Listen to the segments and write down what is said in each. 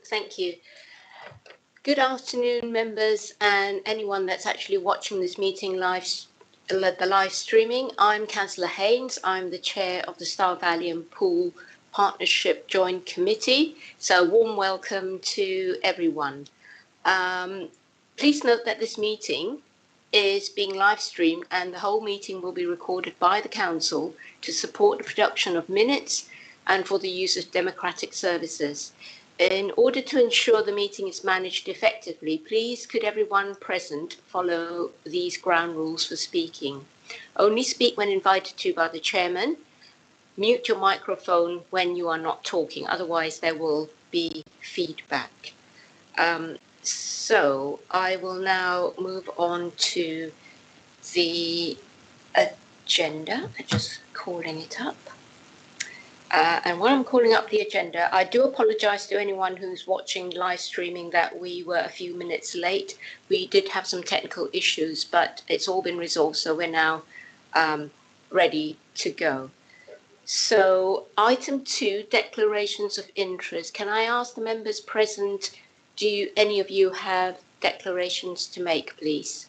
Thank you. Good afternoon, members, and anyone that's actually watching this meeting live, the live streaming. I'm Councillor Haynes. I'm the chair of the Stour Valley and Poole Partnership Joint Committee. So a warm welcome to everyone. Please note that this meeting is being live streamed and the whole meeting will be recorded by the council to support the production of minutes and for the use of democratic services. In order to ensure the meeting is managed effectively, please could everyone present follow these ground rules for speaking. Only speak when invited to by the chairman. Mute your microphone when you are not talking, otherwise there will be feedback. So I will now move on to the agenda. I'm just calling it up. And while I'm calling up the agenda, I do apologise to anyone who's watching live streaming that we were a few minutes late. We did have some technical issues, but it's all been resolved, so we're now ready to go. So item 2, declarations of interest. Can I ask the members present, do any of you have declarations to make, please?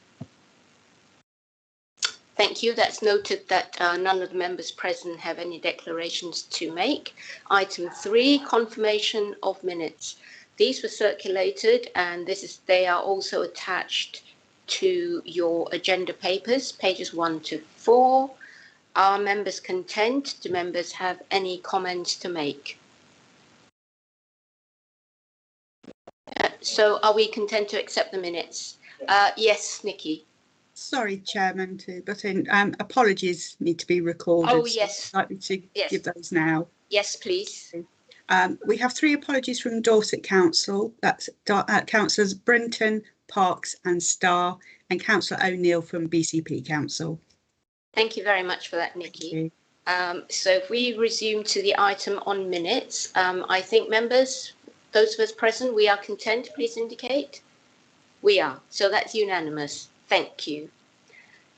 Thank you. That's noted that none of the members present have any declarations to make. Item 3, confirmation of minutes. These were circulated and they are also attached to your agenda papers, pages 1 to 4. Are members content? Do members have any comments to make? So are we content to accept the minutes? Yes, Nikki. Sorry, Chairman, to butt in. Apologies need to be recorded. Oh, yes. So I'd like me to give those now. Yes, please. We have 3 apologies from Dorset Council. That's Councillors Brinton, Parks and Stour, and Councillor O'Neill from BCP Council. Thank you very much for that, Nikki. So if we resume to the item on minutes, I think members, those of us present, we are content, please indicate. We are, so that's unanimous. Thank you.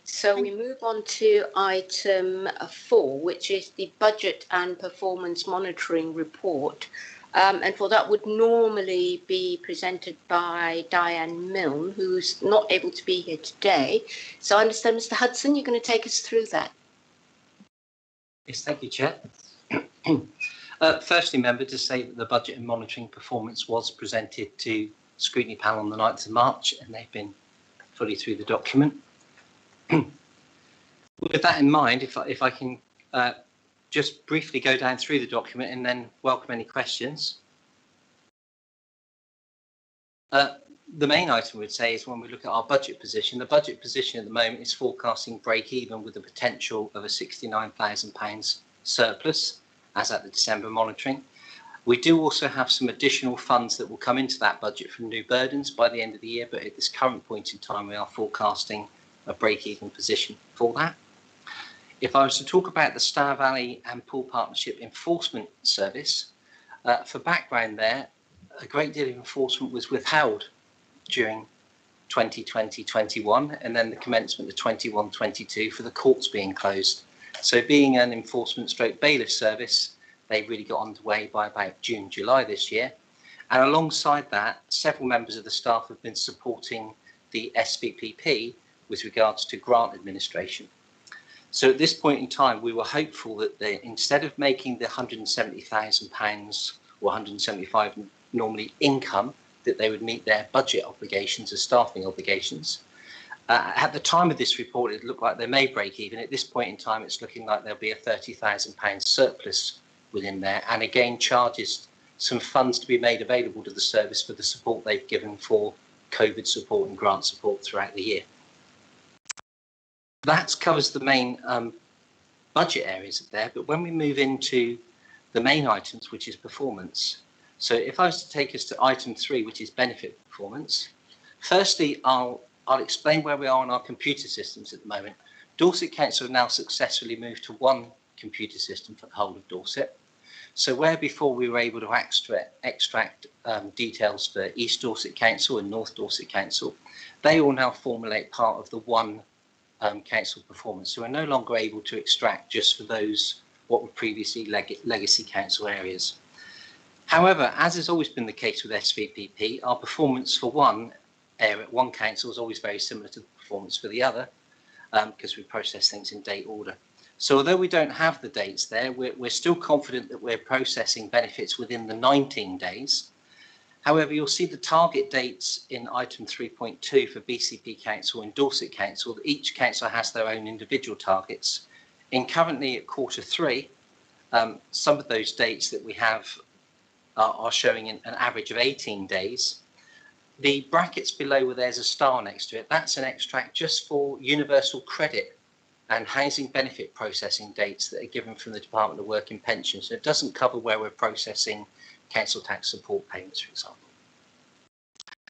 So we move on to item 4, which is the budget and performance monitoring report. And for that would normally be presented by Diane Milne, who's not able to be here today. So I understand, Mr. Hudson, you're going to take us through that. Yes, thank you, Chair. Firstly, member, to say that the budget and monitoring performance was presented to Scrutiny panel on the 9th of March, and they've been fully through the document. With that in mind, if I can just briefly go down through the document and then welcome any questions. The main item we'd say is when we look at our budget position, the budget position at the moment is forecasting break even with the potential of a £69,000 surplus as at the December monitoring. We do also have some additional funds that will come into that budget from new burdens by the end of the year, but at this current point in time, we are forecasting a break-even position for that. If I was to talk about the Stour Valley and Poole Partnership Enforcement Service, for background there, a great deal of enforcement was withheld during 2020-21 and then the commencement of 21-22 for the courts being closed. So being an enforcement stroke bailiff service, they really got underway by about June, July this year. And alongside that, several members of the staff have been supporting the SBPP with regards to grant administration. So at this point in time, we were hopeful that instead of making the £170,000 or 175 normally income, that they would meet their budget obligations as staffing obligations. At the time of this report, it looked like they may break even. At this point in time, it's looking like there'll be a £30,000 surplus within there, and again charges some funds to be made available to the service for the support they've given for COVID support and grant support throughout the year. That covers the main budget areas of there, but when we move into the main items, which is performance, so if I was to take us to item 3, which is benefit performance, firstly I'll explain where we are on our computer systems at the moment. Dorset Council have now successfully moved to one computer system for the whole of Dorset. So where before we were able to extract details for East Dorset Council and North Dorset Council, they all now formulate part of the one council performance. So we're no longer able to extract just for those what were previously legacy council areas. However, as has always been the case with SVPP, our performance for one area, one council, is always very similar to the performance for the other, because we process things in date order. So although we don't have the dates there, we're still confident that we're processing benefits within the 19 days. However, you'll see the target dates in item 3.2 for BCP Council and Dorset Council. Each council has their own individual targets. In currently at Q3, some of those dates that we have are showing an average of 18 days. The brackets below where there's a star next to it, that's an extract just for universal credit and housing benefit processing dates that are given from the Department of Work and Pensions. So it doesn't cover where we're processing council tax support payments, for example.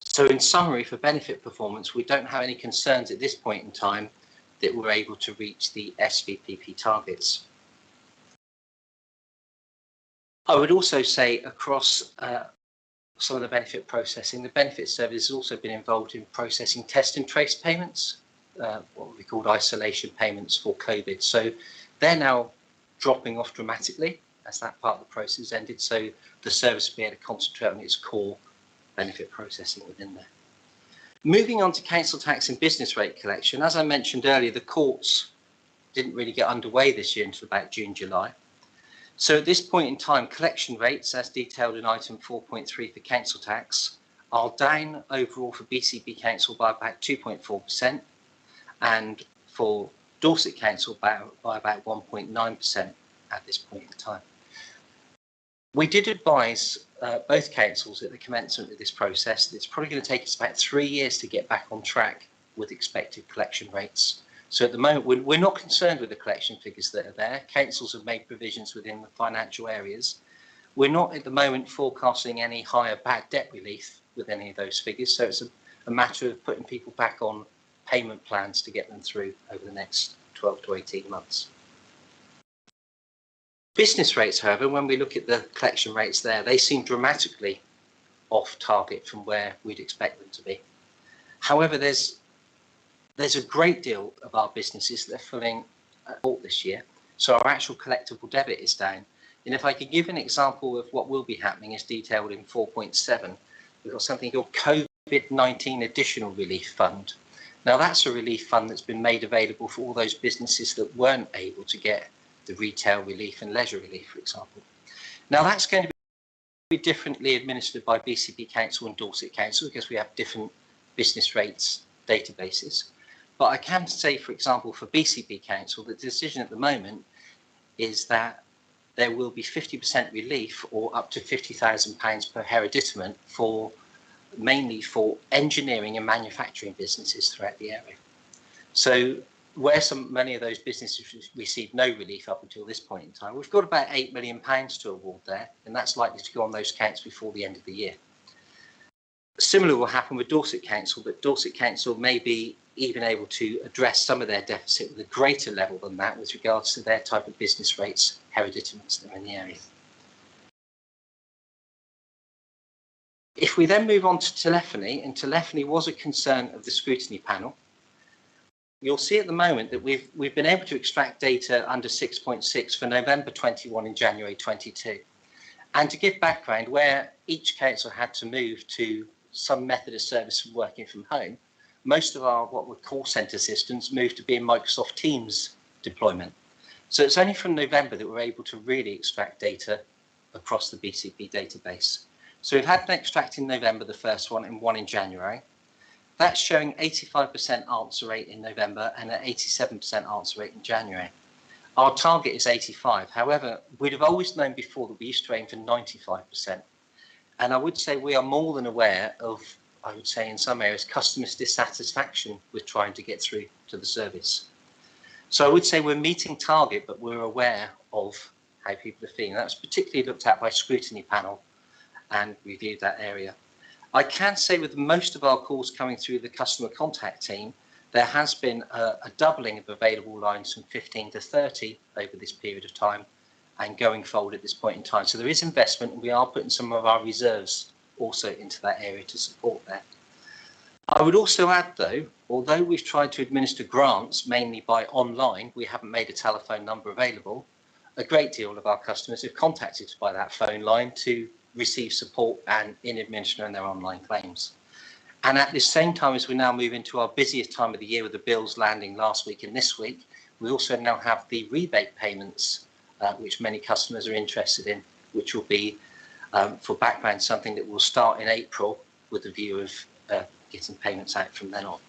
So in summary, for benefit performance, we don't have any concerns at this point in time that we're able to reach the SVPP targets. I would also say across some of the benefit processing, the benefit service has also been involved in processing test and trace payments, what we called isolation payments for COVID. So they're now dropping off dramatically as that part of the process ended. So the service will be able to concentrate on its core benefit processing within there. Moving on to council tax and business rate collection, as I mentioned earlier, the courts didn't really get underway this year until about June, July. So at this point in time, collection rates, as detailed in item 4.3 for council tax, are down overall for BCP Council by about 2.4%, and for Dorset Council by about 1.9% at this point in time. We did advise both councils at the commencement of this process that it's probably going to take us about 3 years to get back on track with expected collection rates. So at the moment, we're not concerned with the collection figures that are there. Councils have made provisions within the financial areas. We're not at the moment forecasting any higher bad debt relief with any of those figures. So it's a matter of putting people back on payment plans to get them through over the next 12 to 18 months. Business rates, however, when we look at the collection rates there, they seem dramatically off target from where we'd expect them to be. However, there's a great deal of our businesses that are filling out this year, so our actual collectible debit is down. And if I could give an example of what will be happening as detailed in 4.7, we've got something called COVID-19 Additional Relief Fund. Now that's a relief fund that's been made available for all those businesses that weren't able to get the retail relief and leisure relief, for example. Now that's going to be differently administered by BCP Council and Dorset Council because we have different business rates databases. But I can say, for example, for BCP Council, the decision at the moment is that there will be 50% relief or up to £50,000 per hereditament for mainly for engineering and manufacturing businesses throughout the area. So where many of those businesses received no relief up until this point in time, we've got about £8 million to award there, and that's likely to go on those accounts before the end of the year. Similar will happen with Dorset Council, but Dorset Council may be even able to address some of their deficit with a greater level than that with regards to their type of business rates, hereditaments that are in the area. If we then move on to telephony, and telephony was a concern of the scrutiny panel, you'll see at the moment that we've been able to extract data under 6.6 for November 21 and January 22. And to give background, where each council had to move to some method of service from working from home, most of our what we call centre systems moved to being Microsoft Teams deployment. So it's only from November that we're able to really extract data across the BCP database. So we've had an extract in November, the first one, and one in January. That's showing 85% answer rate in November and an 87% answer rate in January. Our target is 85. However, we'd have always known before that we used to aim for 95%. And I would say we are more than aware of, I would say in some areas, customers' dissatisfaction with trying to get through to the service. So I would say we're meeting target, but we're aware of how people are feeling. That was particularly looked at by Scrutiny panel and reviewed that area. I can say with most of our calls coming through the customer contact team, there has been a doubling of available lines from 15 to 30 over this period of time and going forward at this point in time. So there is investment, and we are putting some of our reserves also into that area to support that. I would also add though, although we've tried to administer grants mainly by online, we haven't made a telephone number available. A great deal of our customers have contacted us by that phone line to receive support and in administering their online claims. And at the same time as we now move into our busiest time of the year with the bills landing last week and this week, we also now have the rebate payments, which many customers are interested in, which will be, for background, something that will start in April with the view of getting payments out from then on.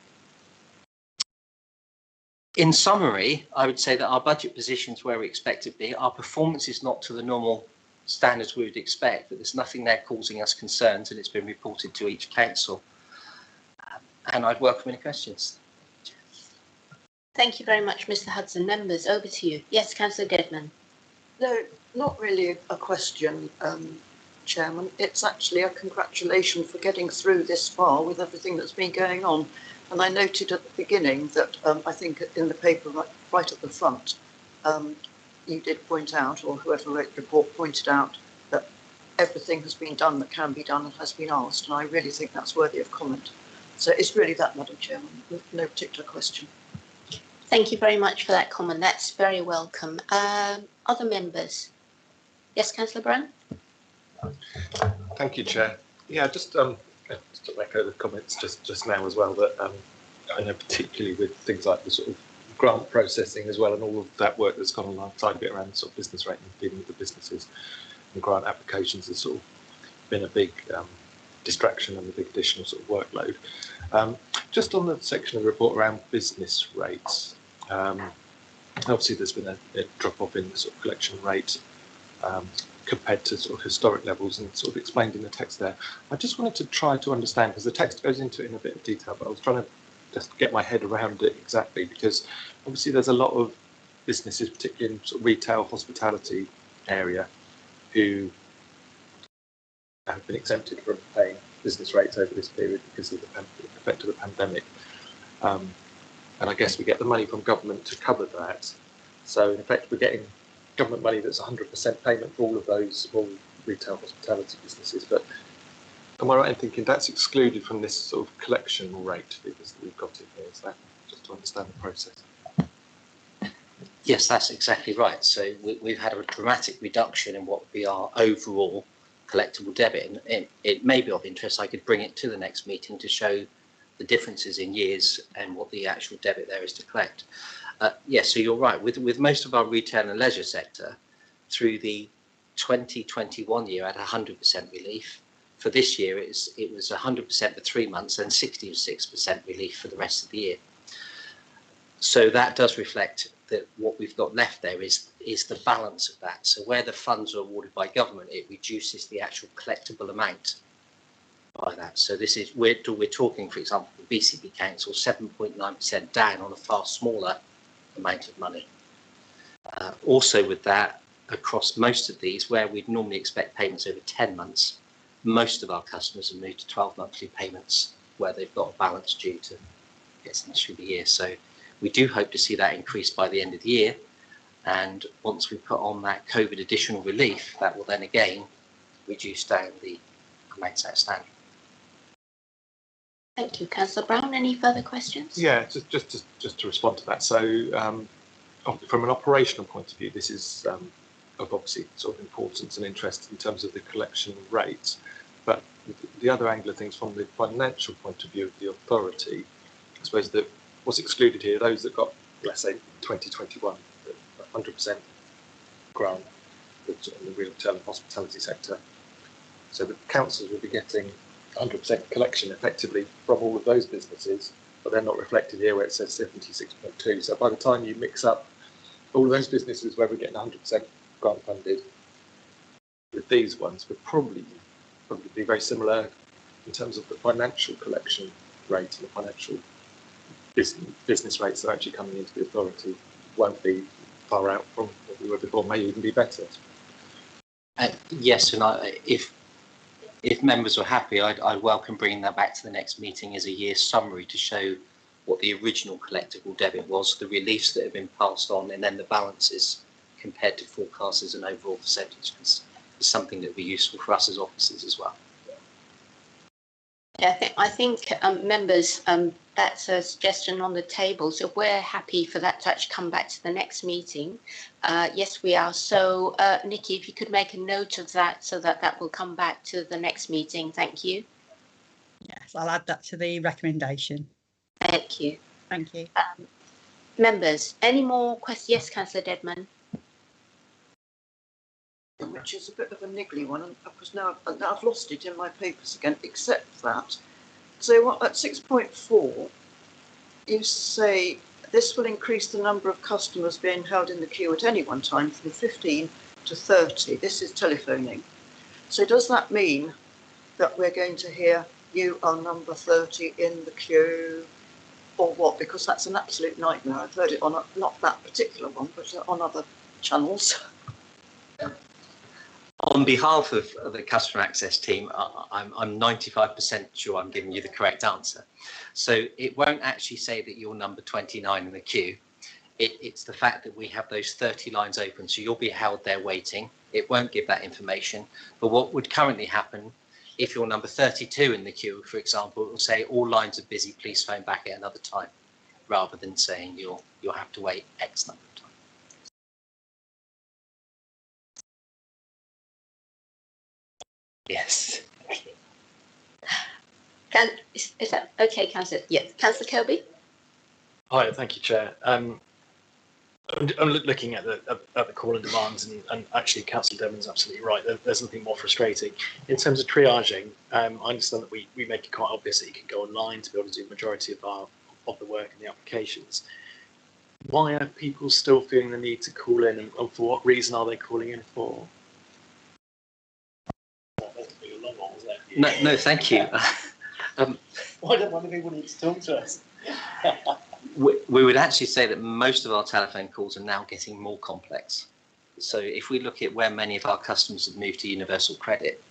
In summary, I would say that our budget position is where we expect it to be. Our performance is not to the normal standards we would expect, but there's nothing there causing us concerns, and it's been reported to each council. And I'd welcome any questions. Thank you very much, Mr. Hudson. Members, over to you. Yes, Councillor Deadman. No, not really a question, Chairman. It's actually a congratulation for getting through this far with everything that's been going on. And I noted at the beginning that I think in the paper right at the front, you did point out, or whoever wrote the report pointed out, that everything has been done that can be done and has been asked. And I really think that's worthy of comment. So it's really that, Madam Chairman, with no particular question. Thank you very much for that comment. That's very welcome. Other members? Yes, Councillor Brown? Thank you, Chair. Yeah, just to echo the comments just now as well, that I know particularly with things like the sort of grant processing as well and all of that work that's gone on alongside of it around sort of business rate and dealing with the businesses and grant applications has sort of been a big distraction and a big additional sort of workload. Just on the section of the report around business rates, obviously there's been a drop off in the sort of collection rate compared to sort of historic levels and sort of explained in the text there. I just wanted to try to understand, because the text goes into it in a bit of detail, but I was trying to just get my head around it exactly, because obviously there's a lot of businesses, particularly in sort of retail, hospitality area, who have been exempted from paying business rates over this period because of the effect of the pandemic. And I guess we get the money from government to cover that. So in effect, we're getting government money that's 100% payment for all of those small retail hospitality businesses. But am I right in thinking that's excluded from this sort of collection rate figures that we've got in here? Is that just to understand the process? Yes, that's exactly right. So we've had a dramatic reduction in what would be our overall collectible debit, and it may be of interest. I could bring it to the next meeting to show the differences in years and what the actual debit there is to collect. Yes, so you're right. With most of our retail and leisure sector, through the 2021 year at 100% relief. For this year, it was 100% for 3 months and 66% relief for the rest of the year. So that does reflect that what we've got left there is the balance of that. So where the funds are awarded by government, it reduces the actual collectible amount by that. So this is we're talking, for example, the BCP Council 7.9% down on a far smaller amount of money. Also with that, across most of these, where we'd normally expect payments over 10 months, most of our customers have moved to 12 monthly payments where they've got a balance due to get them through the year. So we do hope to see that increase by the end of the year. And once we put on that COVID additional relief, that will then again reduce down the amounts outstanding. Thank you. Councillor Brown, any further questions? Yeah, just to respond to that. So from an operational point of view, this is of obviously sort of importance and interest in terms of the collection rates. But the other angle of things from the financial point of view of the authority, I suppose that what's excluded here, those that got, let's say, 2021, 100% grant in the retail and hospitality sector. So the councils will be getting 100% collection effectively from all of those businesses, but they're not reflected here where it says 76.2. So by the time you mix up all of those businesses where we're getting 100% grant funded, with these ones, we'll probably be very similar in terms of the financial collection rate and the financial business rates that are actually coming into the authority won't be far out from what we were before, may even be better. Yes, and if members are happy, I'd welcome bringing that back to the next meeting as a year's summary to show what the original collectible debit was, the reliefs that have been passed on, and then the balances compared to forecasts as an overall percentage, is something that would be useful for us as officers as well. Yeah, I think members, that's a suggestion on the table. So we're happy for that to actually come back to the next meeting. Yes, we are. So Nikki, if you could make a note of that so that that will come back to the next meeting. Thank you. Yes, I'll add that to the recommendation. Thank you. Thank you. Members, any more questions? Yes, Councillor Dedman. Which is a bit of a niggly one, and because now I've lost it in my papers again, except that. So what, at 6.4, you say this will increase the number of customers being held in the queue at any one time from 15 to 30. This is telephoning. So does that mean that we're going to hear you are number 30 in the queue, or what? Because that's an absolute nightmare. I've heard it on not that particular one, but on other channels. On behalf of the customer access team, I'm 95% sure I'm giving you the correct answer. So it won't actually say that you're number 29 in the queue. It's the fact that we have those 30 lines open, so you'll be held there waiting. It won't give that information. But what would currently happen if you're number 32 in the queue, for example, it will say all lines are busy, please phone back at another time, rather than saying you'll have to wait X number of times. Yes. Is that okay, Councillor? Yes, Councillor Kirby. Hi, thank you, Chair. I'm looking at the call and demands, and actually, Councillor Devon's absolutely right. There's nothing more frustrating in terms of triaging. I understand that we make it quite obvious that you can go online to be able to do the majority of the work and the applications. Why are people still feeling the need to call in, and for what reason are they calling in for? No, thank you. Why don't one of people need to talk to us? We would actually say that most of our telephone calls are now getting more complex. So if we look at where many of our customers have moved to universal credit,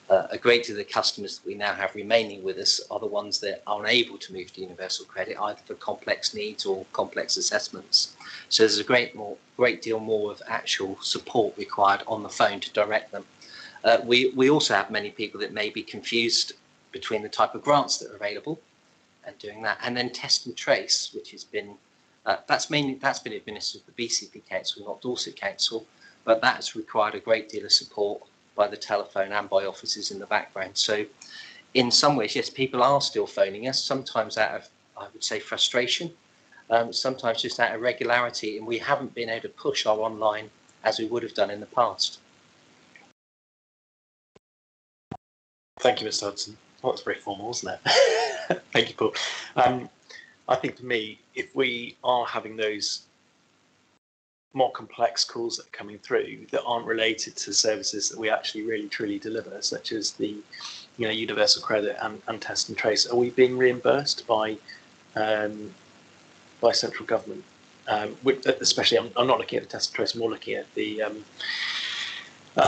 a great deal of the customers that we now have remaining with us are the ones that are unable to move to universal credit, either for complex needs or complex assessments. So there's a great deal more of actual support required on the phone to direct them. We also have many people that may be confused between the type of grants that are available and doing that, and then test and trace, which has been that's been administered at the BCP Council, not Dorset Council, but that's required a great deal of support by the telephone and by officers in the background. So in some ways, yes, people are still phoning us, sometimes out of, I would say, frustration, sometimes just out of regularity, and we haven't been able to push our online as we would have done in the past. Thank you, Mr. Hudson. Well, that's very formal, wasn't it? Thank you, Paul. I think for me, if we are having those more complex calls that are coming through that aren't related to services that we actually really truly deliver, such as the universal credit and test and trace, are we being reimbursed by central government? Especially, I'm not looking at the test and trace, I'm more looking at the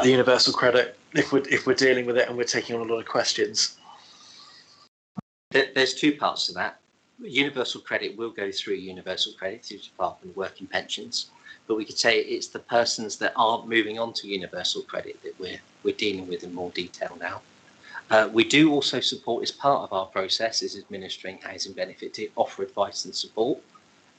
universal credit. If we're dealing with it and we're taking on a lot of questions. There's two parts to that. Universal credit will go through universal credit through the Department of Work and Pensions, but we could say it's the persons that aren't moving on to universal credit that we're dealing with in more detail now. We do also support, as part of our process, is administering housing benefit to offer advice and support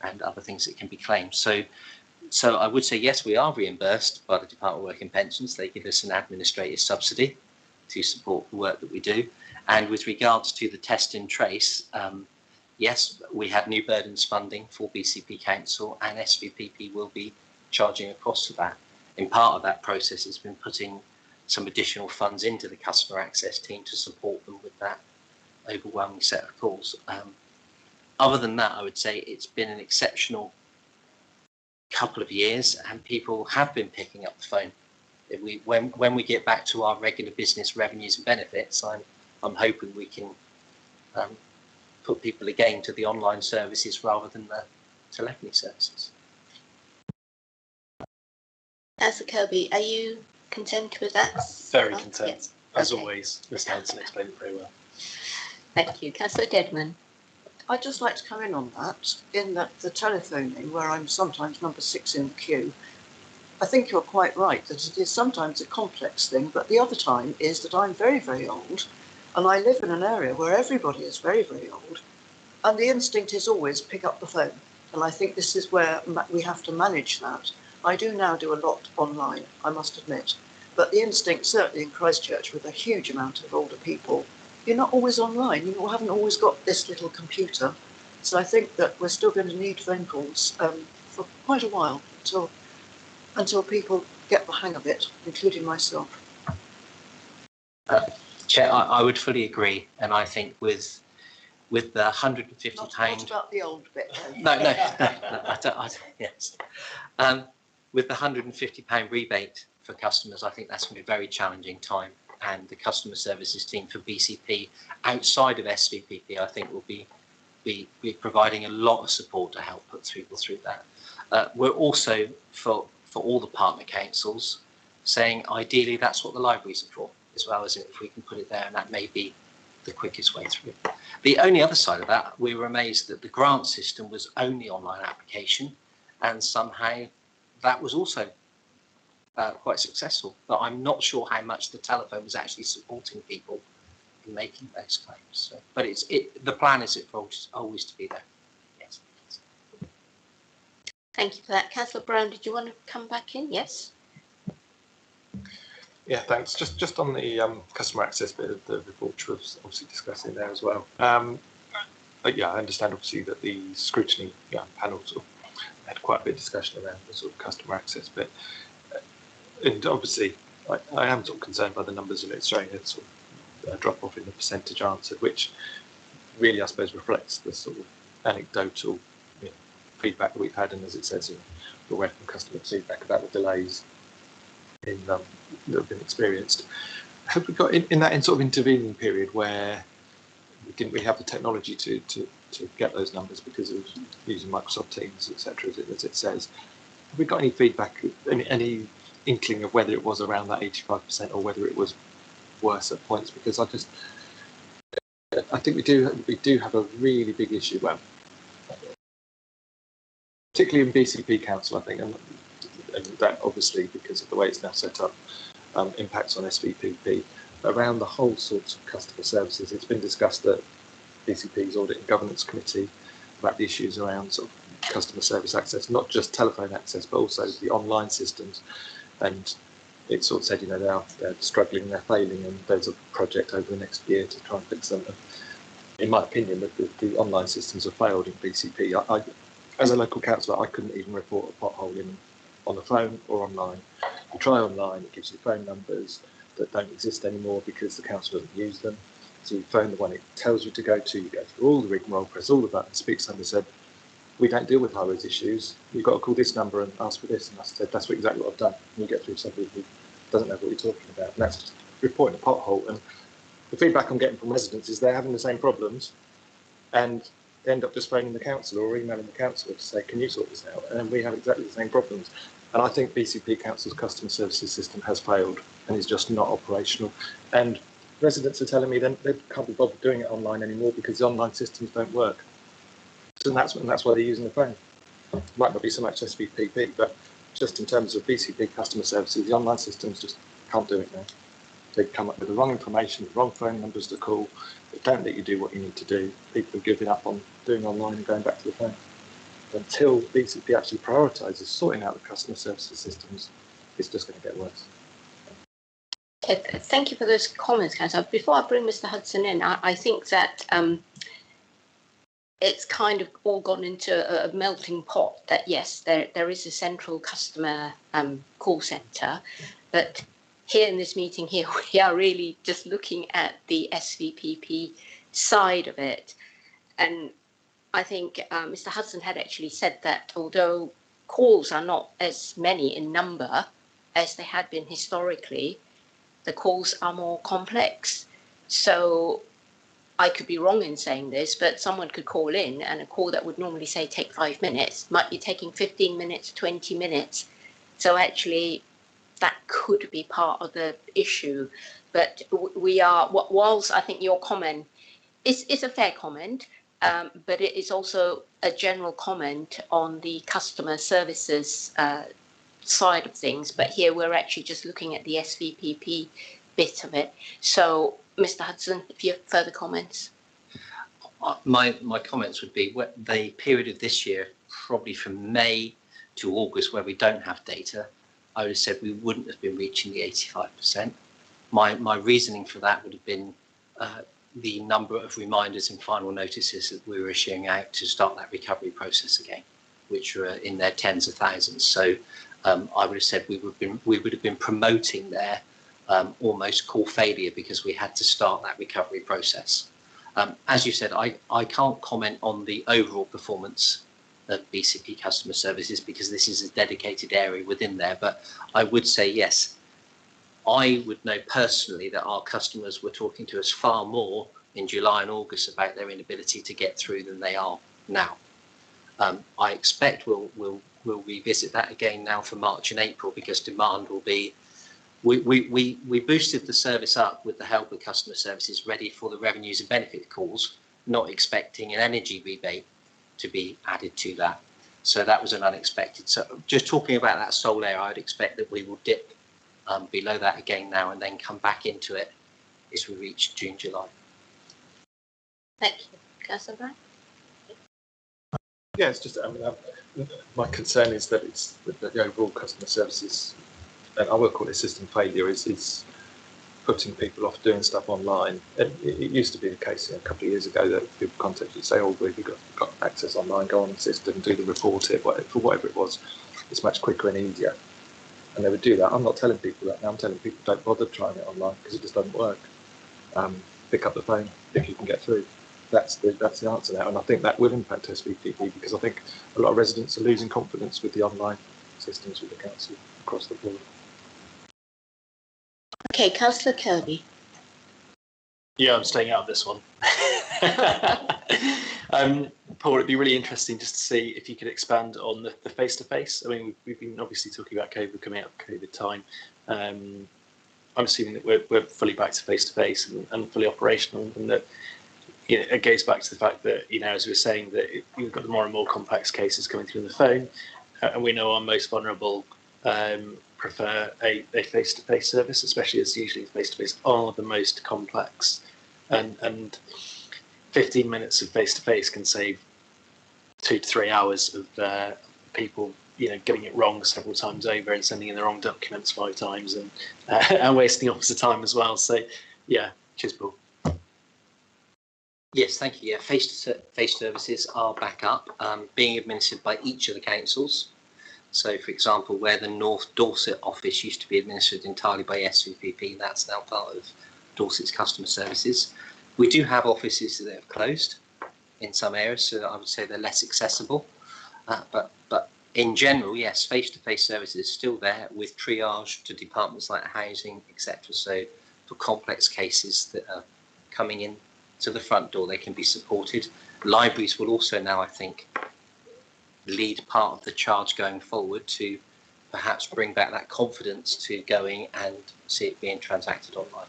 and other things that can be claimed. So I would say, yes, we are reimbursed by the Department of Work and Pensions. They give us an administrative subsidy to support the work that we do. And with regards to the test and trace, yes, we have new burdens funding for BCP Council, and SVPP will be charging across to that. And part of that process has been putting some additional funds into the customer access team to support them with that overwhelming set of calls. Other than that, I would say it's been an exceptional couple of years, and people have been picking up the phone. When we get back to our regular business revenues and benefits, I'm hoping we can put people again to the online services rather than the telephony services. Councillor Kirby, are you content with that? Very content, yes. as Okay. always. Mr. Hudson explained it very well. Thank you. Councillor Dedman. I'd just like to come in on that, in that the telephoning, where I'm sometimes number 6 in the queue, I think you're quite right that it is sometimes a complex thing, but the other time is that I'm very, very old. And I live in an area where everybody is very, very old. And the instinct is always pick up the phone. And I think this is where we have to manage that. I do now do a lot online, I must admit. But the instinct, certainly in Christchurch, with a huge amount of older people, you're not always online. You haven't always got this little computer. So I think that we're still going to need phone calls for quite a while until people get the hang of it, including myself. Chair, I would fully agree, and I think with the £150. Not about the old bit. No. Yes. With the £150 rebate for customers, I think that's going to be a very challenging time, and the customer services team for BCP outside of SVPP, I think, will be providing a lot of support to help put people through that. We're also for all the partner councils saying ideally that's what the libraries are for, as well as if we can put it there, and that may be the quickest way through. The only other side of that, we were amazed that the grant system was only online application, and somehow that was also quite successful. But I'm not sure how much the telephone was actually supporting people in making those claims. So, but the plan is always to be there. Yes. Thank you for that. Councillor Brown, did you want to come back in? Yes. Yeah, thanks. Just on the customer access bit of the report, which was obviously discussing there as well. But yeah, I understand obviously that the scrutiny panel sort of had quite a bit of discussion around the sort of customer access bit. And obviously, I am sort of concerned by the numbers, and it's showing a sort of a drop off in the percentage answered, which really, I suppose, reflects the sort of anecdotal feedback that we've had, and as it says, we're aware from customer feedback about the delays that have been experienced. Have we got in that sort of intervening period where we didn't really have the technology to get those numbers because of using Microsoft Teams, etc., as it says? Have we got any feedback, any inkling of whether it was around that 85% or whether it was worse at points? Because I think we do have a really big issue, well, particularly in BCP Council, I think, and that obviously, because of the way it's now set up, impacts on SVPP. Around the whole sorts of customer services, it's been discussed at BCP's Audit and Governance Committee about the issues around sort of customer service access, not just telephone access, but also the online systems. And it sort of said, they're struggling, they're failing, and there's a project over the next year to try and fix them. And in my opinion, the online systems have failed in BCP. As a local councillor, I couldn't even report a pothole on the phone or online. You try online, it gives you phone numbers that don't exist anymore because the council doesn't use them. So you phone the one it tells you to go to, you go through all the rigmarole, press all the buttons, speak to somebody, said, we don't deal with high-rise issues, you've got to call this number and ask for this. And I said, that's exactly what I've done. And you get through somebody who doesn't know what you're talking about. And that's reporting a pothole. And the feedback I'm getting from residents is they're having the same problems, and they end up just phoning the council or emailing the council to say, can you sort this out? And we have exactly the same problems. And I think BCP Council's customer services system has failed and is just not operational. And residents are telling me they can't be bothered doing it online anymore because the online systems don't work. So that's why they're using the phone. It might not be so much SVPP, but just in terms of BCP customer services, the online systems just can't do it now. They come up with the wrong information, the wrong phone numbers to call. They don't let you do what you need to do. People are giving up on doing online and going back to the phone. Until BCP actually prioritises sorting out the customer services systems, it's just going to get worse. Thank you for those comments, Councillor. Before I bring Mr. Hudson in, I think that it's kind of all gone into a melting pot. That yes, there is a central customer call centre, but here in this meeting here, we are really just looking at the SVPP side of it. And I think Mr. Hudson had actually said that although calls are not as many in number as they had been historically, the calls are more complex. So I could be wrong in saying this, but someone could call in and a call that would normally say take 5 minutes might be taking 15 minutes, 20 minutes. So actually that could be part of the issue. But we are, whilst I think your comment is a fair comment, but it is also a general comment on the customer services side of things. But here we're actually just looking at the SVPP bit of it. So, Mr. Hudson, if you have further comments. My comments would be the period of this year, probably from May to August, where we don't have data, I would have said we wouldn't have been reaching the 85%. My reasoning for that would have been the number of reminders and final notices that we were issuing out to start that recovery process again, which were in their tens of thousands. So I would have said we would have been promoting their almost call failure because we had to start that recovery process. As you said, I can't comment on the overall performance of BCP customer services because this is a dedicated area within there. But I would say, yes, I would know personally that our customers were talking to us far more in July and August about their inability to get through than they are now. I expect we'll revisit that again now for March and April because demand will be. We boosted the service up with the help of customer services ready for the revenues and benefit calls, not expecting an energy rebate to be added to that. So that was an unexpected. So just talking about that sole area, I'd expect that we will dip below that again now and then come back into it as we reach June, July. Thank you. Councillor Brown? Yeah, it's just, I mean, my concern is that it's that the overall customer services, and I will call it system failure, is putting people off doing stuff online. And it used to be the case a couple of years ago that people contacted and say, oh, we've got access online, go on the system, do the report here, for whatever it was. It's much quicker and easier. And they would do that. I'm not telling people that now. I'm telling people don't bother trying it online because it just doesn't work. Pick up the phone if you can get through. That's the answer now. And I think that will impact SVPP because I think a lot of residents are losing confidence with the online systems with the council across the board. Okay, Councillor Kirby. Yeah, I'm staying out of this one. Paul, it'd be really interesting just to see if you could expand on the face-to-face. I mean, we've been obviously talking about COVID coming out of COVID time. I'm assuming that we're fully back to face-to-face and fully operational, and that it goes back to the fact that, as we were saying, that we've got more and more complex cases coming through on the phone, and we know our most vulnerable prefer a face-to-face service, especially as usually face-to-face are the most complex, and 15 minutes of face-to-face can save 2 to 3 hours of people getting it wrong several times over and sending in the wrong documents 5 times and wasting officer time as well. So yeah, cheers, Paul. Yes, thank you. Yeah, face-to-face services are back up, being administered by each of the councils. So, for example, where the North Dorset office used to be administered entirely by SVPP, that's now part of Dorset's customer services. We do have offices that have closed in some areas, so I would say they're less accessible. But in general, yes, face-to-face services is still there with triage to departments like housing, etc. So for complex cases that are coming in to the front door, they can be supported. Libraries will also now, I think, lead part of the charge going forward to perhaps bring back that confidence to going and see it being transacted online.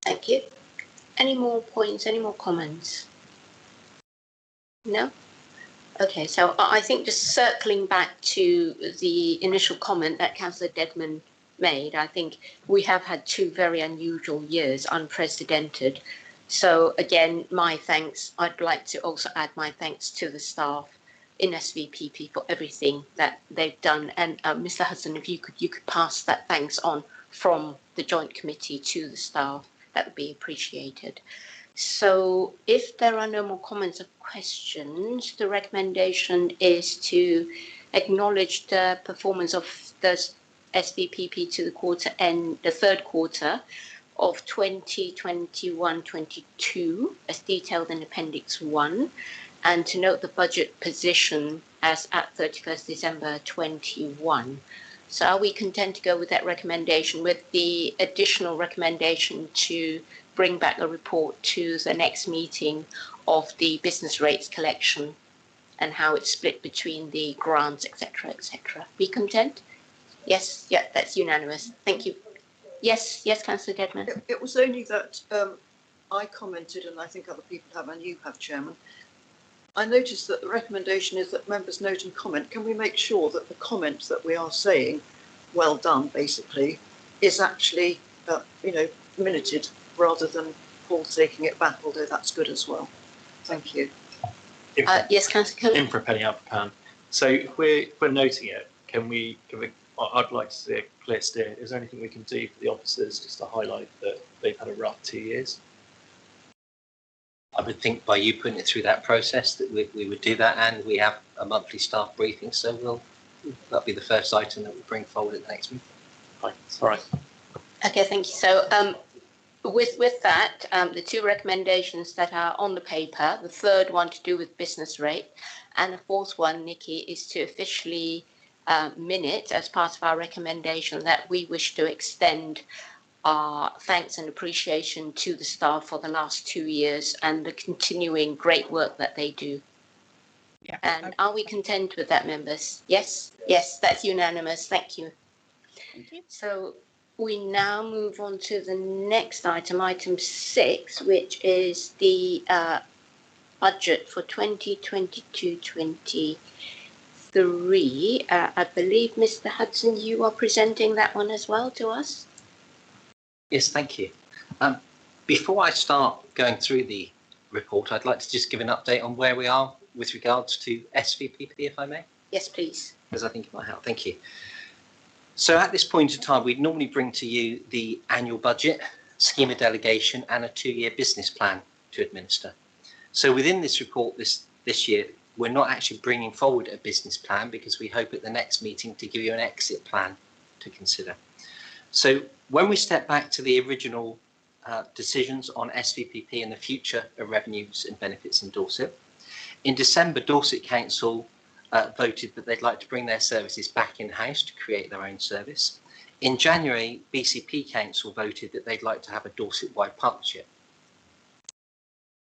Thank you. Any more points, any more comments? No? Okay, so I think just circling back to the initial comment that Councillor Dedman made, I think we have had 2 very unusual years, unprecedented. So again, my thanks. I'd like to also add my thanks to the staff in SVPP for everything that they've done. And Mr. Hudson, if you could pass that thanks on from the Joint Committee to the staff, that would be appreciated. So if there are no more comments or questions, the recommendation is to acknowledge the performance of the SVPP to the quarter end, the third quarter of 2021-22 as detailed in Appendix 1, and to note the budget position as at 31st December 21. So are we content to go with that recommendation with the additional recommendation to bring back a report to the next meeting of the business rates collection and how it's split between the grants, etc., etc. Be content? Yes, yeah, that's unanimous. Thank you. Yes, Councillor Dedman. It was only that I commented, and I think other people have, and you have, Chairman. I noticed that the recommendation is that members note and comment. Can we make sure that the comments that we are saying, well done, basically, is actually, minuted rather than Paul taking it back, although that's good as well. Thank you. Yes, Councillor Kelly. In for a penny out for a pound. So if we're noting it, can we give a, I'd like to see a clear steer. Is there anything we can do for the officers just to highlight that they've had a rough 2 years? I would think by you putting it through that process that we would do that, and we have a monthly staff briefing, so that'll be the first item that we bring forward at the next meeting. Fine. All right. Okay, thank you. So with that, the two recommendations that are on the paper, the third one to do with business rate, and the fourth one, Nikki, is to officially minute as part of our recommendation that we wish to extend our thanks and appreciation to the staff for the last 2 years and the continuing great work that they do. Yeah. And are we content with that, members? Yes? Yes, that's unanimous. Thank you. Thank you. So we now move on to the next item, item 6, which is the budget for 2022-23. I believe, Mr. Hudson, you are presenting that one as well to us? Yes, thank you. Before I start going through the report, I'd like to just give an update on where we are with regards to SVPP, if I may. Yes, please. Because I think it might help. Thank you. So at this point in time, we'd normally bring to you the annual budget, scheme of delegation, and a 2-year business plan to administer. So within this report this year, we're not actually bringing forward a business plan because we hope at the next meeting to give you an exit plan to consider. So when we step back to the original decisions on SVPP and the future of revenues and benefits in Dorset, in December, Dorset Council voted that they'd like to bring their services back in-house to create their own service. In January, BCP Council voted that they'd like to have a Dorset-wide partnership.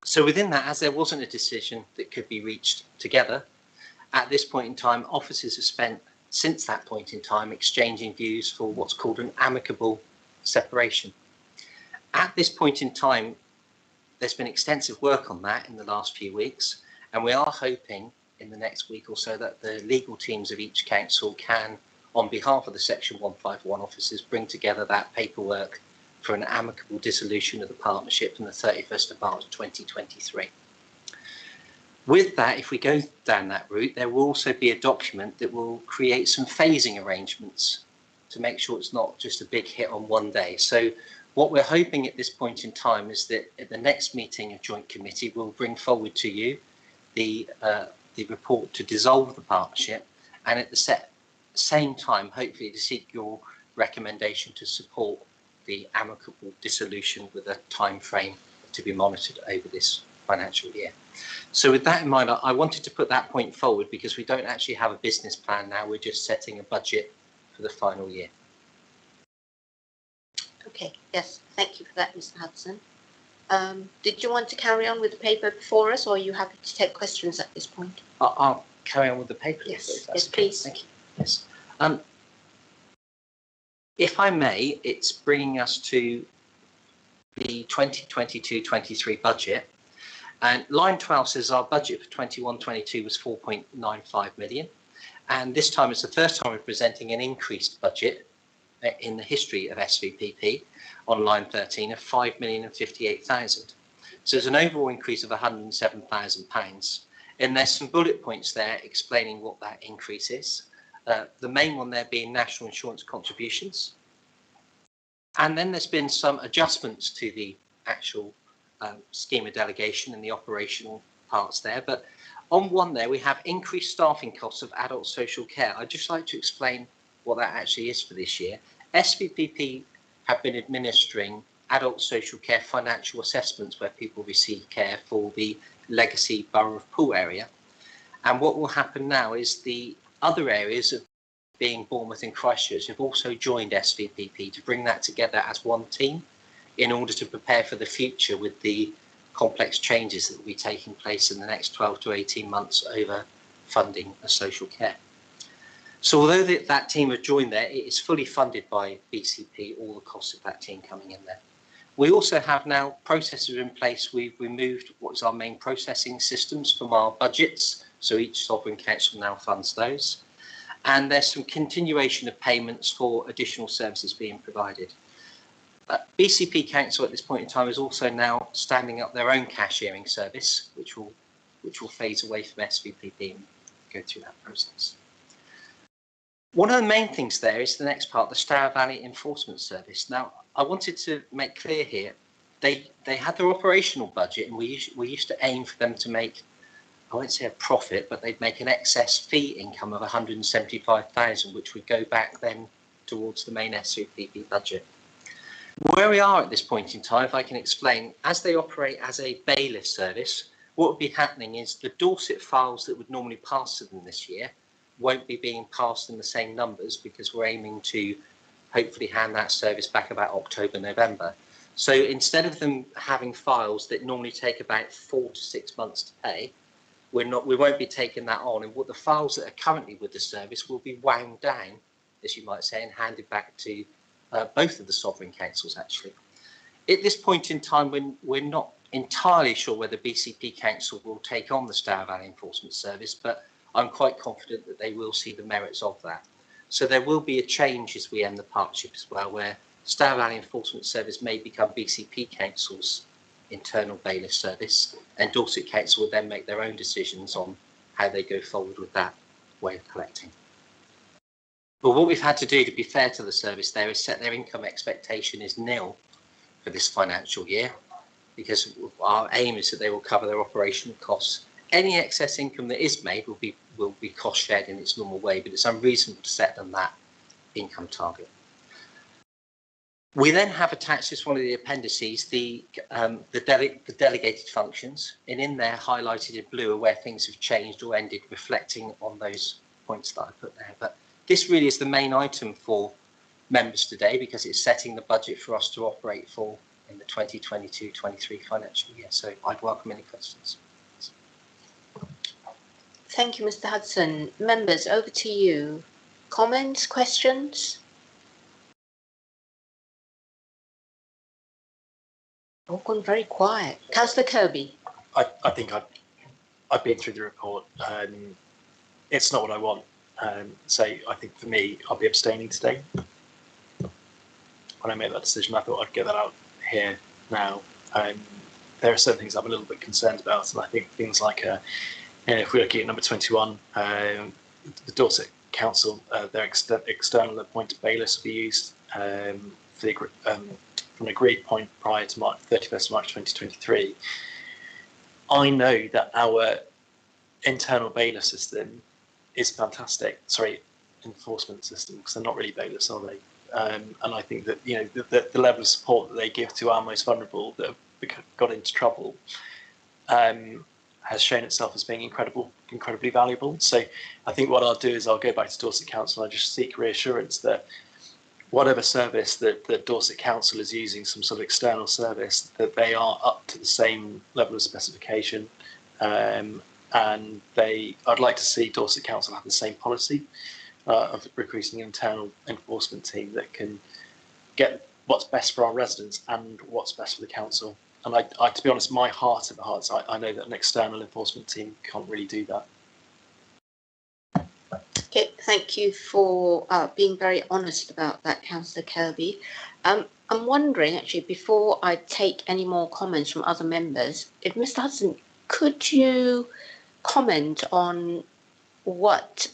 So within that, as there wasn't a decision that could be reached together, at this point in time, officers have spent, since that point in time, exchanging views for what's called an amicable separation. At this point in time, there's been extensive work on that in the last few weeks, and we are hoping in the next week or so that the legal teams of each council can, on behalf of the Section 151 officers, bring together that paperwork for an amicable dissolution of the partnership on the 31st of March 2023. With that, if we go down that route, there will also be a document that will create some phasing arrangements to make sure it's not just a big hit on one day. So what we're hoping at this point in time is that at the next meeting of Joint Committee, we'll bring forward to you the report to dissolve the partnership, and at the same time, hopefully to seek your recommendation to support the amicable dissolution with a time frame to be monitored over this financial year. So with that in mind, I wanted to put that point forward because we don't actually have a business plan now, we're just setting a budget for the final year. Okay, yes, thank you for that, Mr. Hudson. Did you want to carry on with the paper before us, or are you happy to take questions at this point? I'll carry on with the paper. Yes, yes, please. Thank you. Yes. If I may, it's bringing us to the 2022-23 budget. And line 12 says our budget for 21-22 was 4.95 million. And this time it's the first time we're presenting an increased budget in the history of SVPP on line 13 of £5,058,000. So there's an overall increase of £107,000. And there's some bullet points there explaining what that increase is. The main one there being national insurance contributions. And then there's been some adjustments to the actual scheme of delegation and the operational parts there. But on one there, we have increased staffing costs of adult social care. I'd just like to explain what that actually is for this year. SVPP have been administering adult social care financial assessments where people receive care for the legacy Borough of Poole area. And what will happen now is the other areas of being Bournemouth and Christchurch have also joined SVPP to bring that together as one team in order to prepare for the future with the complex changes that will be taking place in the next 12 to 18 months over funding of social care. So although that team have joined there, it is fully funded by BCP, all the costs of that team coming in there. We also have now processes in place. We've removed what is our main processing systems from our budgets. So each sovereign council now funds those. and there's some continuation of payments for additional services being provided. BCP Council at this point in time is also now standing up their own cashiering service, which will phase away from SVPP and go through that process. One of the main things there is the next part, the Stour Valley Enforcement Service. Now, I wanted to make clear here, they had their operational budget, and we used to aim for them to make, I won't say a profit, but they'd make an excess fee income of 175,000, which would go back then towards the main SVPP budget. Where we are at this point in time, if I can explain, as they operate as a bailiff service, what would be happening is the Dorset files that would normally pass to them this year won't be being passed in the same numbers, because we're aiming to hopefully hand that service back about October, November. So instead of them having files that normally take about 4 to 6 months to pay, we won't be taking that on, and what the files that are currently with the service will be wound down, as you might say, and handed back to both of the sovereign councils actually. At this point in time, when we're not entirely sure whether BCP Council will take on the Stour Valley Enforcement Service, but I'm quite confident that they will see the merits of that. So there will be a change as we end the partnership as well, where Stour Valley Enforcement Service may become BCP Council's internal bailiff service, and Dorset Council will then make their own decisions on how they go forward with that way of collecting. But what we've had to do, to be fair to the service there, is set their income expectation as nil for this financial year, because our aim is that they will cover their operational costs. Any excess income that is made will be cost shared in its normal way, but it's unreasonable to set them that income target. We then have attached as one of the appendices the delegated functions, and in there highlighted in blue are where things have changed or ended, reflecting on those points that I put there. But this really is the main item for members today, because it's setting the budget for us to operate for in the 2022-23 financial year. So I'd welcome any questions. Thank you, Mr. Hudson. Members, over to you. Comments, questions? All gone very quiet. Councillor Kirby. I think I've been through the report. It's not what I want. So I think for me, I'll be abstaining today. When I made that decision, I thought I'd get that out here now. There are certain things I'm a little bit concerned about, and I think things like, if we're looking at number 21, the Dorset Council, their external appointed bailiffs will be used from an agreed point prior to 31st March 2023. I know that our internal bailiff system is fantastic. Sorry, enforcement system, because they're not really bailiffs, are they? And I think that the level of support that they give to our most vulnerable that have got into trouble has shown itself as being incredibly valuable. So I think what I'll do is I'll go back to Dorset Council and I just seek reassurance that whatever service that Dorset Council is using, some sort of external service, that they are up to the same level of specification. And I'd like to see Dorset Council have the same policy of recruiting an internal enforcement team that can get what's best for our residents and what's best for the council. And I to be honest, my heart of hearts, I know that an external enforcement team can't really do that. Okay, thank you for being very honest about that, Councillor Kirby. I'm wondering, actually, before I take any more comments from other members, if Mr. Hudson, could you comment on what,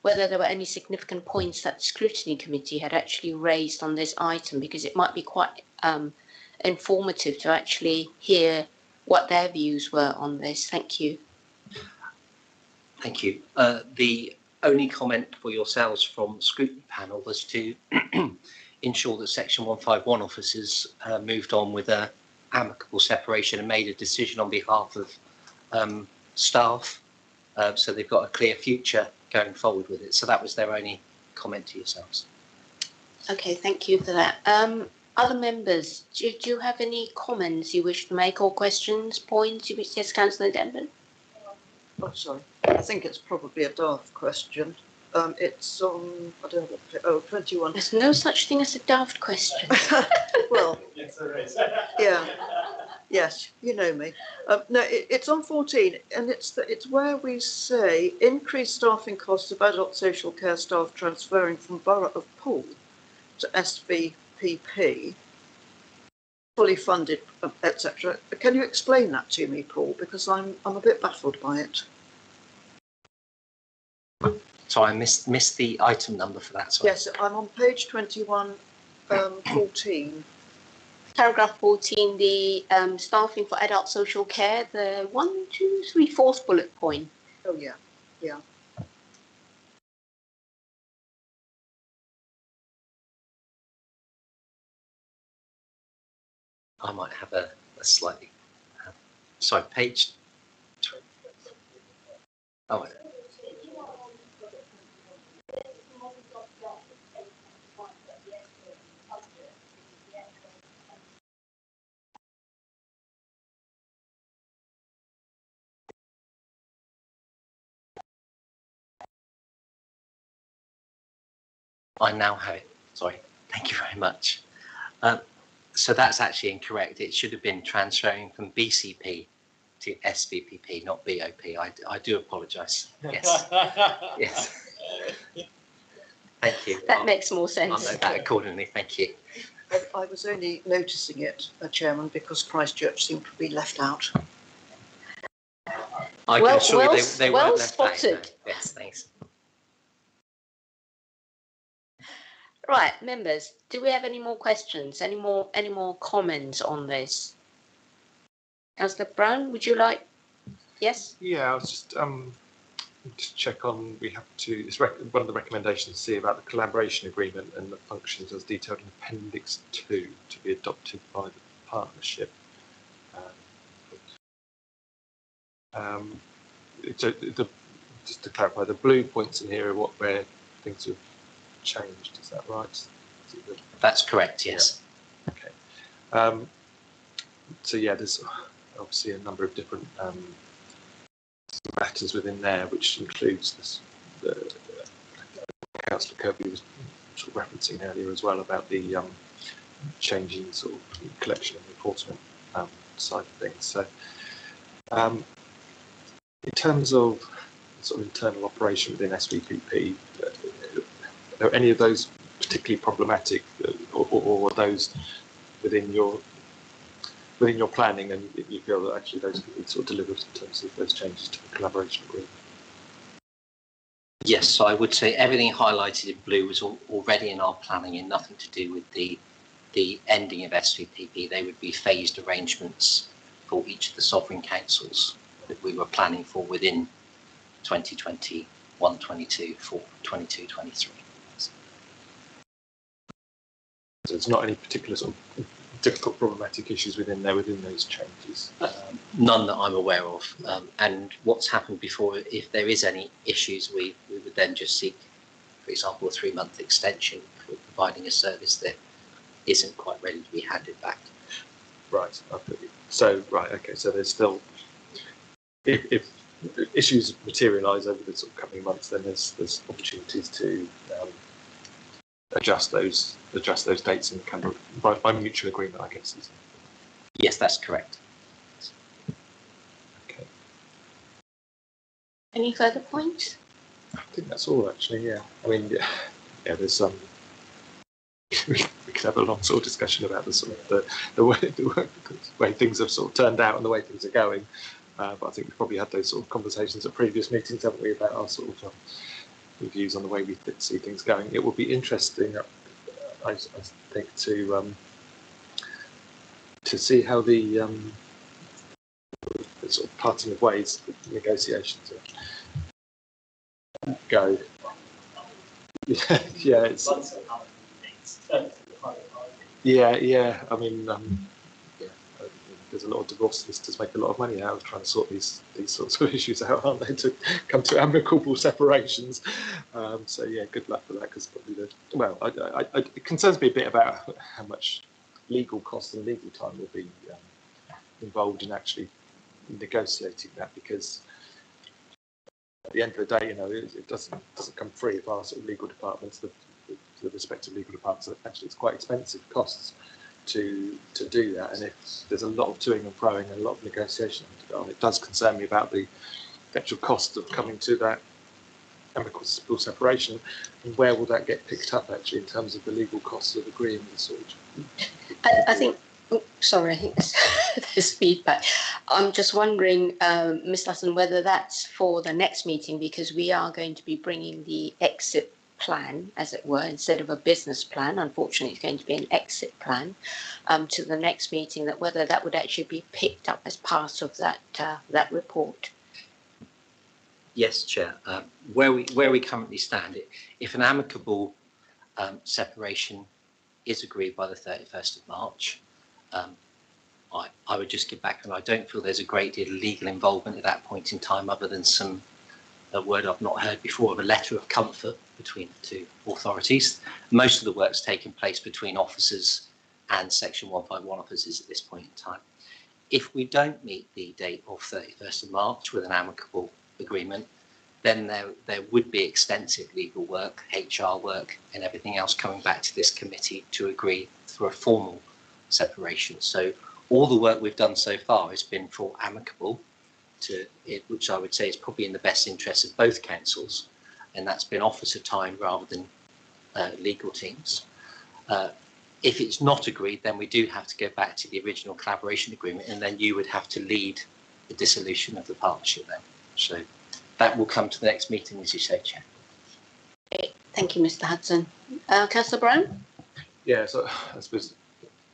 whether there were any significant points that the Scrutiny Committee had actually raised on this item, because it might be quite informative to actually hear what their views were on this. Thank you. Thank you. The only comment for yourselves from the Scrutiny panel was to ensure that Section 151 officers moved on with an amicable separation and made a decision on behalf of staff, so they've got a clear future going forward with it. So that was their only comment to yourselves. Okay, thank you for that. Other members, do you have any comments you wish to make, or questions, points you wish to ask Councillor Denman? Oh, sorry. I think it's probably a daft question. It's on, I don't know, 21. There's no such thing as a daft question. Well, yes, there is. Yeah. Yes, you know me. No, it's on 14, and it's where we say increased staffing costs of adult social care staff transferring from Borough of Poole to SVPP, fully funded, etc. Can you explain that to me, Paul? Because I'm a bit baffled by it. So I missed the item number for that. Sorry. Yes, I'm on page 21, 14. Paragraph 14, the staffing for adult social care, the 1, 2, 3, 4th bullet point. Oh, yeah, yeah. I might have a slightly. Sorry, page. Oh. I now have it. Sorry. Thank you very much. So that's actually incorrect. It should have been transferring from BCP to SVPP, not BOP. I do apologise. Yes. Yes. Thank you. That makes more sense. I'll note that accordingly. Thank you. I was only noticing it, Chairman, because Christchurch seemed to be left out. I can assure you they well weren't left spotted. out, no. Yes, thanks. Right, members, do we have any more questions? Any more comments on this? Councillor Brown, would you like? Yes. Yeah, I was just check on. We have to. It's one of the recommendations to see about the collaboration agreement and the functions as detailed in Appendix 2 to be adopted by the partnership. Just to clarify, the blue points in here are where things have changed. Is that right? That's correct. Yes. Yeah. Okay. So yeah, there's obviously a number of different matters within there, which includes this. Councillor Kirby was sort of referencing earlier as well about the changing sort of collection and enforcement side of things. So, in terms of sort of internal operation within SVPP, are any of those particularly problematic, or those within your planning, and you feel that actually those could be sort of delivered in terms of those changes to the collaboration agreement? Yes, so I would say everything highlighted in blue was already in our planning and nothing to do with the ending of SVPP. They would be phased arrangements for each of the sovereign councils that we were planning for within 2021-22 for 22-23. So there's not any particular sort of difficult problematic issues within those changes? None that I'm aware of. And what's happened before, if there is any issues, we would then just seek, for example, a 3-month extension for providing a service that isn't quite ready to be handed back. Right. Okay. So okay. So there's still, if issues materialise over the sort of coming months, then there's opportunities to adjust those dates and kind of by mutual agreement, I guess. Yes, that's correct. Okay. Any further points? I think that's all actually. Yeah. I mean, yeah. There's some. We could have a long sort of discussion about the sort of the way things have sort of turned out and the way things are going. But I think we've probably had those sort of conversations at previous meetings, haven't we, about our sort of views on the way we see things going. It would be interesting, I think, to see how the sort of parting of ways, the negotiations go. Yeah, it's. Yeah. I mean, there's a lot of divorce solicitors make a lot of money out of trying to sort these sorts of issues out, aren't they? To come to amicable separations. So yeah, good luck for that. Because probably it concerns me a bit about how much legal cost and legal time will be involved in actually negotiating that. Because at the end of the day, it doesn't come free if our sort of legal departments, the respective legal departments, actually it's quite expensive costs to do that, and if there's a lot of toing and froing and a lot of negotiation to go on, it does concern me about the actual cost of coming to that amicable separation, and where will that get picked up actually in terms of the legal costs of agreeing with sort. I think, oh, sorry, I think there's feedback. I'm just wondering, Ms. Lusson, whether that's for the next meeting, because we are going to be bringing the exit plan, as it were, instead of a business plan. Unfortunately, it's going to be an exit plan to the next meeting, that whether that would actually be picked up as part of that that report. Yes, Chair. Where we currently stand, if an amicable separation is agreed by the 31st of March, I would just give back, and I don't feel there's a great deal of legal involvement at that point in time, other than a word I've not heard before of a letter of comfort between the two authorities. Most of the work's taken place between officers and Section 151 officers at this point in time. If we don't meet the date of 31st of March with an amicable agreement, then there would be extensive legal work, HR work, and everything else coming back to this committee to agree for a formal separation. So all the work we've done so far has been for amicable, which I would say is probably in the best interest of both councils, and that's been officer time rather than legal teams. If it's not agreed, then we do have to go back to the original collaboration agreement, and then you would have to lead the dissolution of the partnership then. So that will come to the next meeting, as you say, Chair. Okay. Thank you, Mr. Hudson. Councillor Brown? Yeah, so I suppose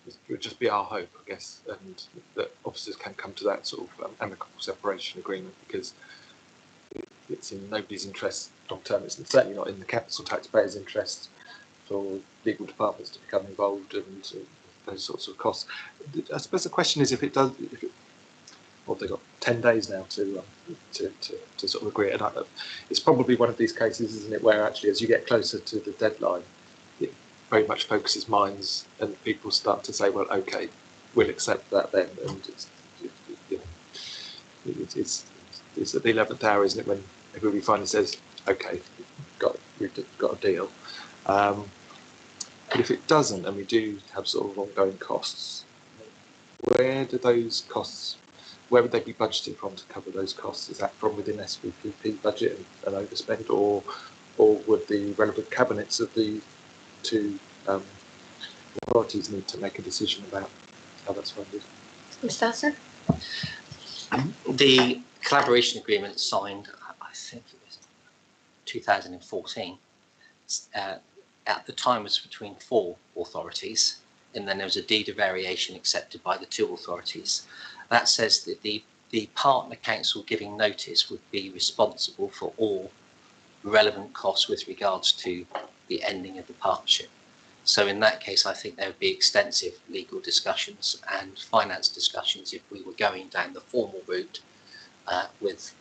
it would just be our hope, I guess, and that officers can come to that sort of amicable separation agreement, because it's in nobody's interest long term. It's certainly not in the council taxpayers' interest for legal departments to become involved and those sorts of costs. I suppose the question is, they've got 10 days now to sort of agree. And it's probably one of these cases, isn't it, where actually as you get closer to the deadline, it very much focuses minds, and people start to say, well, okay, we'll accept that then. And it's at the 11th hour, isn't it, when everybody finally says, okay, we've got a deal. But if it doesn't, and we do have sort of ongoing costs, where would they be budgeted from to cover those costs? Is that from within SVPP budget and overspend, or would the relevant cabinets of the two authorities need to make a decision about how that's funded? Mr. Hudson? The collaboration agreement signed, I think it was 2014. At the time was between 4 authorities, and then there was a deed of variation accepted by the 2 authorities. That says that the partner council giving notice would be responsible for all relevant costs with regards to the ending of the partnership. So in that case, I think there would be extensive legal discussions and finance discussions if we were going down the formal route with,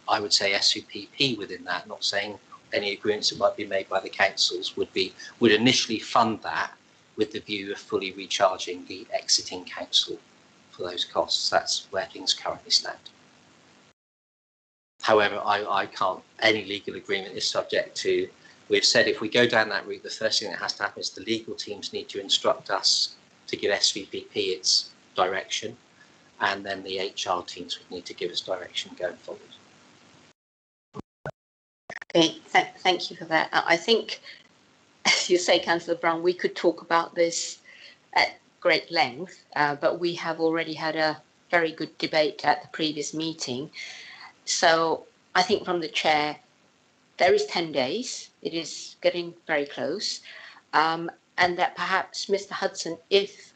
I would say, SVPP within that, not saying any agreements that might be made by the councils would initially fund that with the view of fully recharging the exiting council for those costs. That's where things currently stand. However, I can't, any legal agreement is subject to, we've said if we go down that route, the first thing that has to happen is the legal teams need to instruct us to give SVPP its direction, and then the HR teams would need to give us direction going forward. Okay, thank you for that. I think, as you say, Councillor Brown, we could talk about this at great length, but we have already had a very good debate at the previous meeting. So I think from the chair, there is 10 days. It is getting very close. And that perhaps, Mr. Hudson, if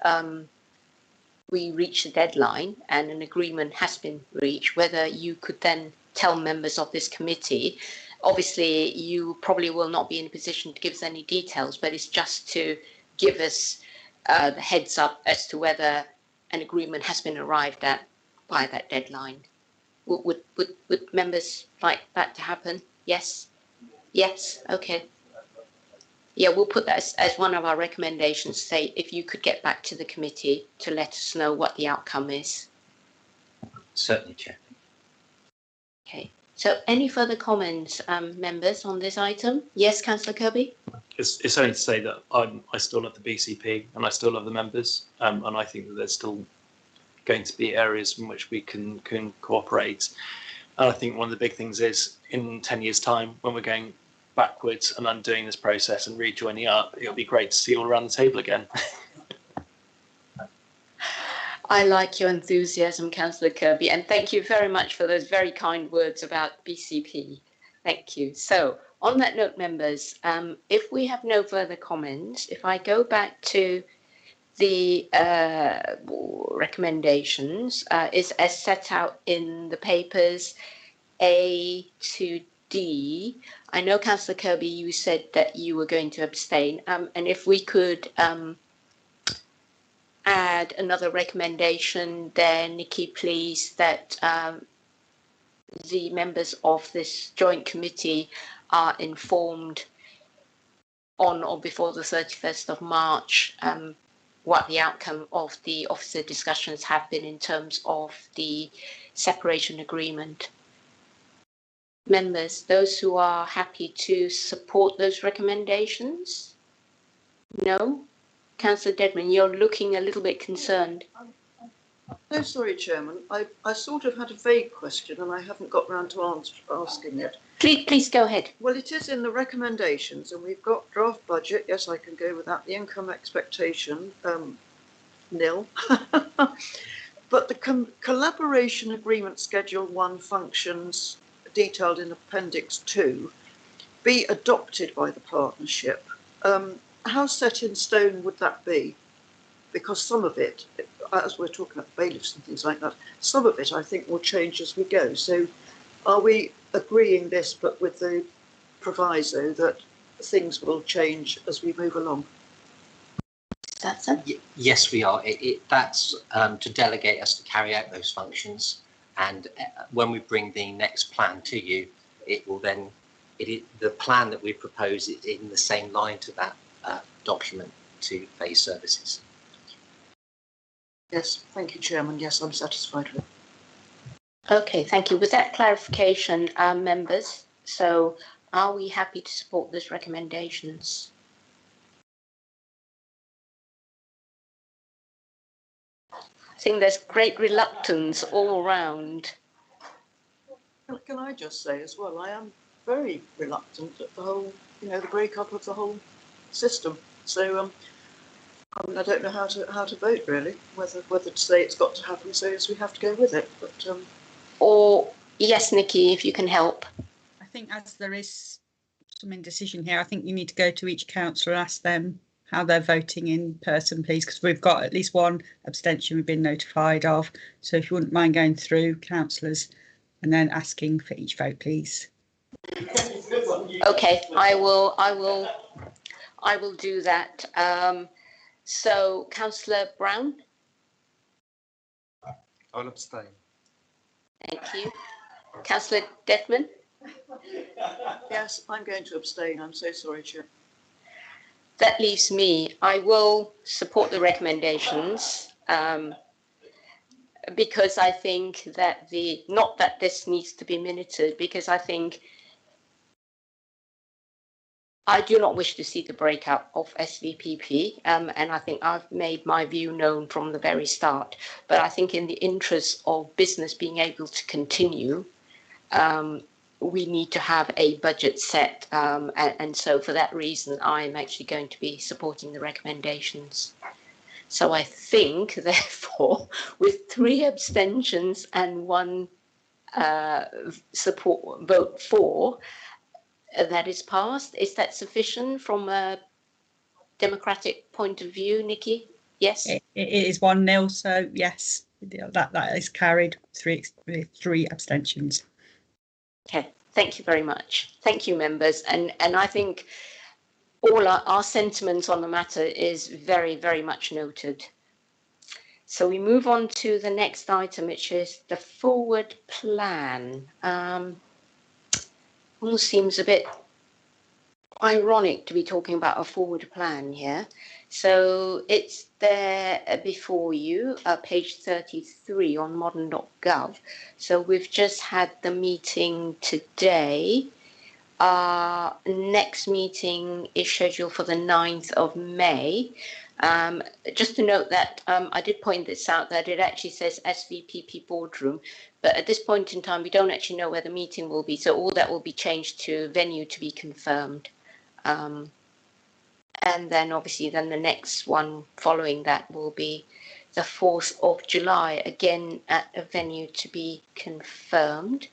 we reach the deadline and an agreement has been reached, whether you could then tell members of this committee. Obviously, you probably will not be in a position to give us any details, but it's just to give us the heads up as to whether an agreement has been arrived at by that deadline. Would members like that to happen? Yes? Yes? Okay. Yeah, we'll put that as one of our recommendations, say if you could get back to the committee to let us know what the outcome is. Certainly, Chair. Okay. So any further comments, members, on this item? Yes, Councillor Kirby? it's only to say that I still love the BCP and I still love the members, and I think that there's still going to be areas in which we can cooperate. And I think one of the big things is in 10 years' time, when we're going backwards and undoing this process and rejoining up, it'll be great to see you all around the table again. I like your enthusiasm, Councillor Kirby, and thank you very much for those very kind words about BCP. Thank you. So, on that note, members, if we have no further comments, if I go back to the recommendations, is as set out in the papers A to D. I know, Councillor Kirby, you said that you were going to abstain, and if we could add another recommendation there, Nikki, please, that the members of this joint committee are informed on or before the 31st of March what the outcome of the officer discussions have been in terms of the separation agreement. Members, those who are happy to support those recommendations? No? Councillor Dedman, you're looking a little bit concerned. No, sorry, Chairman. I sort of had a vague question and I haven't got round to asking it. Please go ahead. Well, it is in the recommendations and we've got draft budget. Yes, I can go with that. The income expectation, nil. But the collaboration agreement Schedule 1 functions detailed in Appendix 2 be adopted by the partnership. How set in stone would that be? Because some of it, as we're talking about bailiffs and things like that, some of it I think will change as we go. So are we agreeing this but with the proviso that things will change as we move along? That's it? Yes, we are. That's to delegate us to carry out those functions. And when we bring the next plan to you, it will then, the plan that we propose is in the same line to that document to phase services. Yes, thank you, Chairman. Yes, I'm satisfied with it. Okay, thank you. With that clarification, members, so are we happy to support those recommendations? I think there's great reluctance all around. Can I just say as well, I am very reluctant at the whole, the breakup of the whole system. So I mean, I don't know how to vote really, whether to say it's got to happen, so yes, we have to go with it. But or yes, Nikki, if you can help. I think as there is some indecision here, I think you need to go to each councillor and ask them how they're voting in person, please, because we've got at least one abstention we've been notified of. So if you wouldn't mind going through councillors and then asking for each vote, please. Okay, I will do that. So, Councillor Brown? I'll abstain. Thank you. Councillor Dedman? yes, I'm going to abstain. I'm so sorry, Chair. That leaves me. I will support the recommendations because I think that not that this needs to be minuted, because I think I do not wish to see the breakup of SVPP, and I think I've made my view known from the very start. But I think in the interest of business being able to continue, we need to have a budget set. And so for that reason, I'm actually going to be supporting the recommendations. So I think, therefore, with 3 abstentions and 1 support vote for, that is passed. Is that sufficient from a democratic point of view, Nikki? Yes? It is 1-0, so yes, that is carried, 3 abstentions. Okay, thank you very much. Thank you, members. And I think all our sentiments on the matter is very, very much noted. So we move on to the next item, which is the forward plan. Almost seems a bit ironic to be talking about a forward plan here. So it's there before you, page 33 on modern.gov. So we've just had the meeting today Our next meeting is scheduled for the 9th of May. Just to note that I did point this out, that it actually says SVPP boardroom, but at this point in time, we don't actually know where the meeting will be. So all that will be changed to venue to be confirmed. And then obviously then the next one following that will be the 4th of July, again at a venue to be confirmed,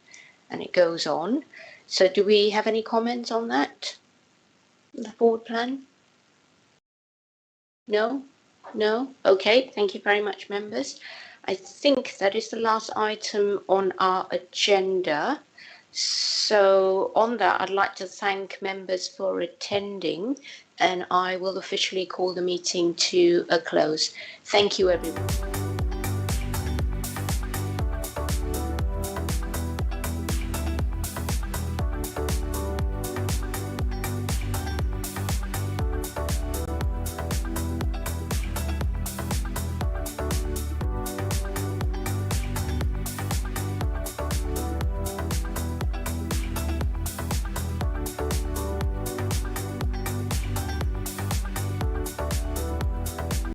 and it goes on. So do we have any comments on that? The board plan? No? No? Okay, thank you very much, members. I think that is the last item on our agenda. So on that, I'd like to thank members for attending, and I will officially call the meeting to a close. Thank you, everyone.